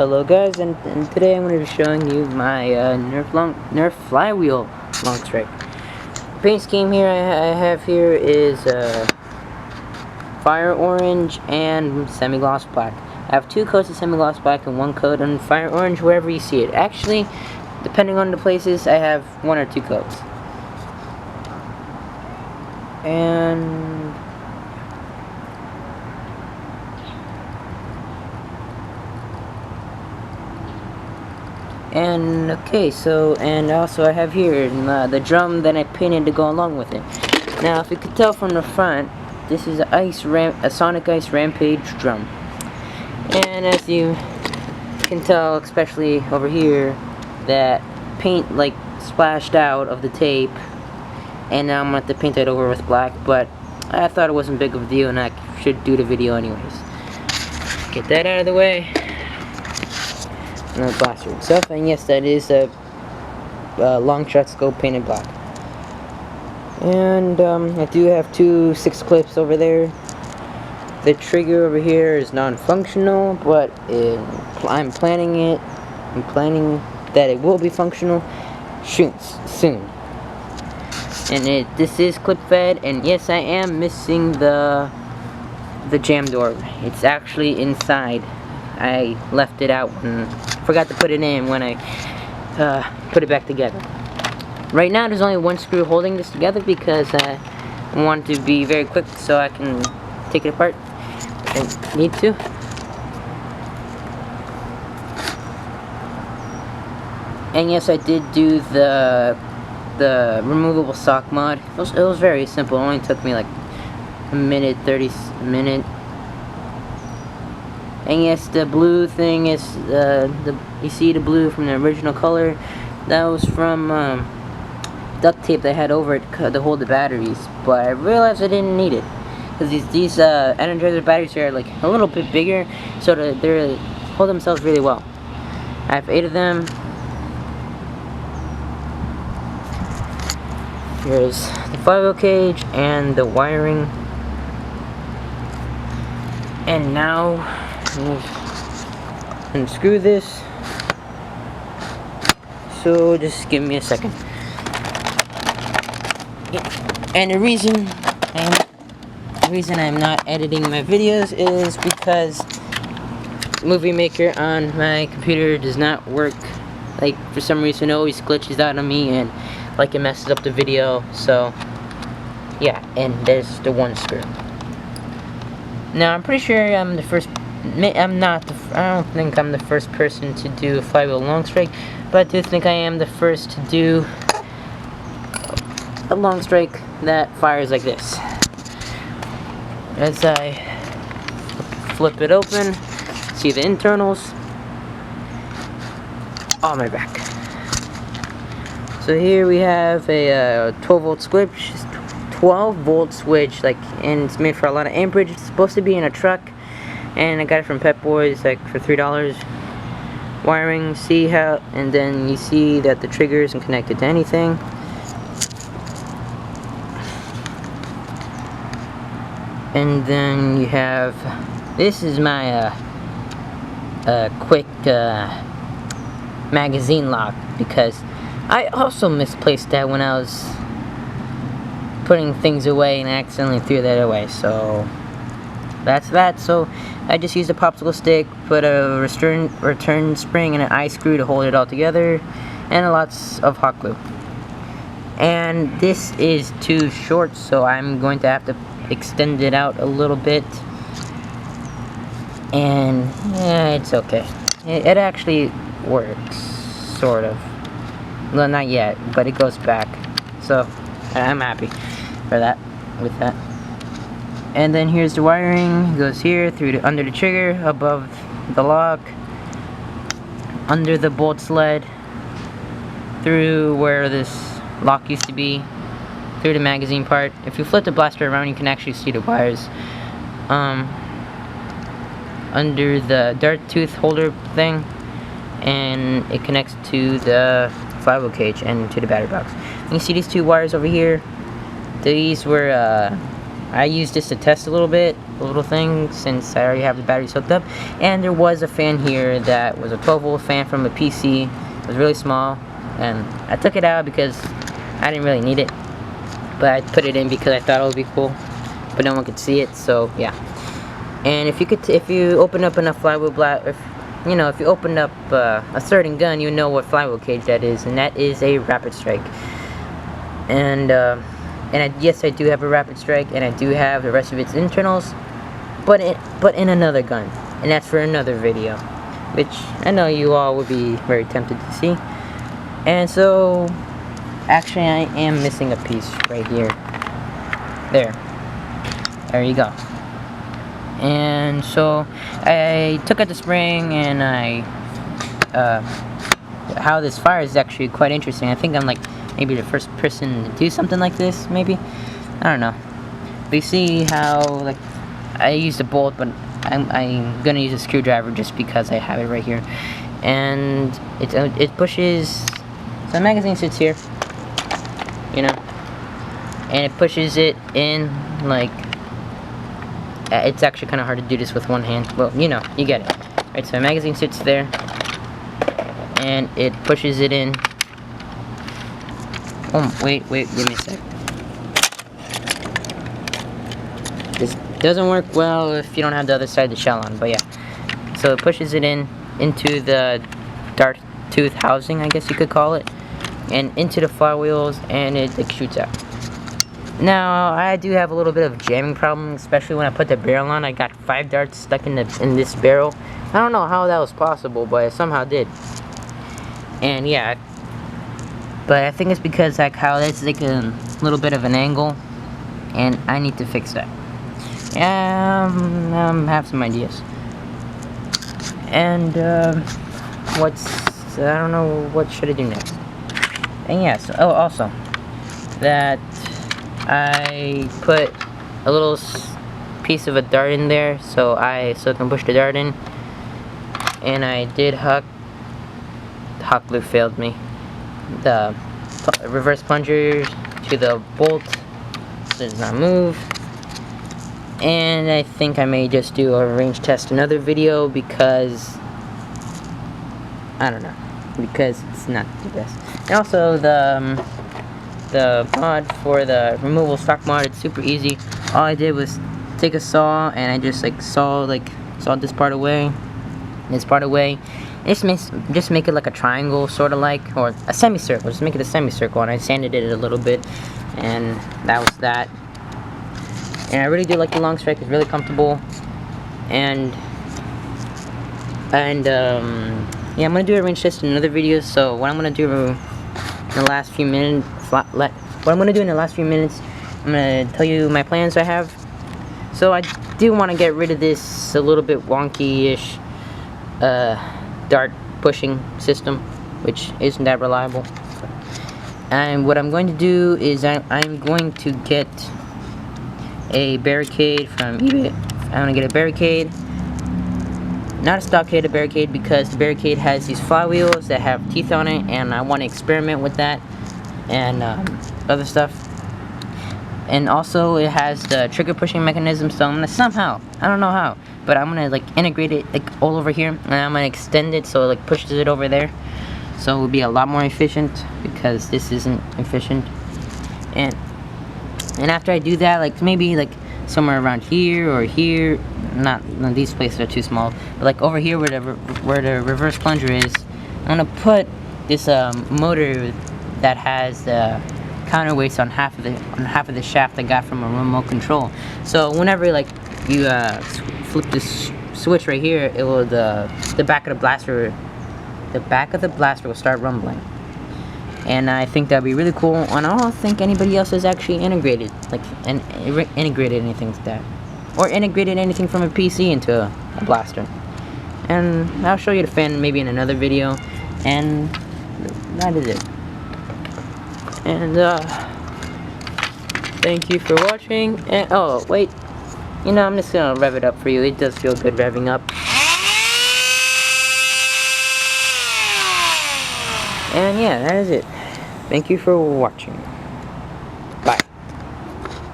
Hello guys, and today I'm going to be showing you my nerf flywheel long strike. The paint scheme here I have here is fire orange and semi-gloss black. I have 2 coats of semi-gloss black and 1 coat on fire orange wherever you see it. Actually, depending on the places, I have 1 or 2 coats. And okay, so also I have here the drum that I painted to go along with it. Now, if you could tell from the front, this is a Sonic Ice Rampage drum. And as you can tell, especially over here, that paint like splashed out of the tape, and now I'm gonna have to paint it over with black. But I thought it wasn't big of a deal, and I should do the video anyways. Get that out of the way. And the blaster itself, and yes, that is a longstrike scope painted black. And I do have 2 6 clips over there. The trigger over here is non-functional, but I'm planning that it will be functional soon. And this is clip fed, and yes, I am missing the jam door. It's actually inside. I left it out and forgot to put it in when I put it back together. Right now there's only 1 screw holding this together because I want to be very quick so I can take it apart if I need to. And yes, I did do the removable sock mod. It was very simple. It only took me like a minute, 30 minutes. And yes, the blue thing is you see the blue from the original color. That was from duct tape that I had over it to hold the batteries. But I realized I didn't need it because these Energizer batteries here are like a little bit bigger, so they hold themselves really well. I have 8 of them. Here's the flywheel cage and the wiring. And now unscrew this, so just give me a second. And the reason I'm not editing my videos is because Movie Maker on my computer does not work. Like, for some reason it always glitches out on me, and like it messes up the video. So yeah, and there's the 1 screw. Now I'm pretty sure I'm the first. I don't think I'm the first person to do a flywheel long strike, but I do think I am the first to do a long strike that fires like this. As I flip it open, see the internals on my back. So here we have a 12-volt switch, 12-volt switch, and it's made for a lot of amperage. It's supposed to be in a truck. And I got it from Pep Boys, like for $3. Wiring, and then you see that the trigger isn't connected to anything. And then you have, this is my quick magazine lock, because I also misplaced that when I was putting things away and accidentally threw that away. So that's that. So I just used a popsicle stick, put a return spring and an eye screw to hold it all together, and lots of hot glue. And this is too short, so I'm going to have to extend it out a little bit. And yeah, it's okay. It actually works, sort of. Well, not yet, but it goes back. So I'm happy for that, with that. And then here's the wiring. It goes here through under the trigger, above the lock, under the bolt sled, through where this lock used to be, through the magazine part. If you flip the blaster around, you can actually see the wires. Under the dart tooth holder thing, and it connects to the flywheel cage and to the battery box. And you see these 2 wires over here. These were I used this to test a little bit, a little thing, since I already have the batteries hooked up. And there was a fan here that was a 12-volt fan from a PC. It was really small, and I took it out because I didn't really need it. But I put it in because I thought it would be cool, but no one could see it, so yeah. And if you open up enough flywheel if you open up a certain gun, you know what flywheel cage that is, and that is a rapid strike. And yes, I do have a rapid strike, and I do have the rest of its internals, but in another gun, and that's for another video, which I know you all would be very tempted to see. And so, actually, I am missing a piece right here. There you go. And so I took out the spring, and how this fires is actually quite interesting. I think I'm like maybe the first person to do something like this, maybe. I don't know. But you see how like I used a bolt, but I'm gonna use a screwdriver just because I have it right here. And it pushes. So the magazine sits here, and it pushes it in like. It's actually kind of hard to do this with one hand. Well, you get it. Right, so the magazine sits there, and it pushes it in. Oh, wait, give me a sec. This doesn't work well if you don't have the other side of the shell on, but yeah. So it pushes it into the dart tooth housing, I guess you could call it, and into the flywheels, and it like shoots out. Now, I do have a little bit of jamming problem, especially when I put the barrel on. I got 5 darts stuck in this barrel. I don't know how that was possible, but I somehow did. And yeah, but I think it's because like how that's like a little bit of an angle, and I need to fix that. Yeah, I have some ideas. And I don't know what should I do next. And yeah, so also that I put a little piece of a dart in there so I can push the dart in, and I did huck. The huck loop failed me. The reverse plunger to the bolt does not move, and I think I may just do a range test another video because I don't know, because it's not the best. And also the mod for the removable stock mod, it's super easy. All I did was take a saw, and I just like sawed this part away, this part away. Just make it like a triangle, sort of like, or a semicircle. Just make it a semicircle, and I sanded it a little bit, and that was that. And I really do like the long strike. It's really comfortable, and yeah, I'm gonna do a range test in another video. So what I'm gonna do in the last few minutes, I'm gonna tell you my plans I have. So I do want to get rid of this a little bit wonky-ish dart pushing system, which isn't that reliable. And what I'm going to do is I'm going to get a barricade from eBay. I'm gonna get a barricade, not a stockade, barricade, because the barricade has these flywheels that have teeth on it, and I want to experiment with that and other stuff. And also it has the trigger pushing mechanism, so I'm gonna somehow, I don't know how, but I'm gonna like integrate it like all over here, and I'm gonna extend it so it like pushes it over there, so it will be a lot more efficient, because this isn't efficient. And after I do that, like maybe like somewhere around here or here, not these places are too small, but like over here where the reverse plunger is, I'm gonna put this motor that has the counterweights on half of the shaft I got from a remote control. So whenever like you flip this switch right here, it will the back of the blaster will start rumbling. And I think that'd be really cool. And I don't think anybody else has actually integrated anything with that, or integrated anything from a PC into a blaster. And I'll show you the fan maybe in another video. And that is it. And thank you for watching. And oh wait, I'm just gonna rev it up for you. It does feel good revving up. And yeah, that is it. Thank you for watching.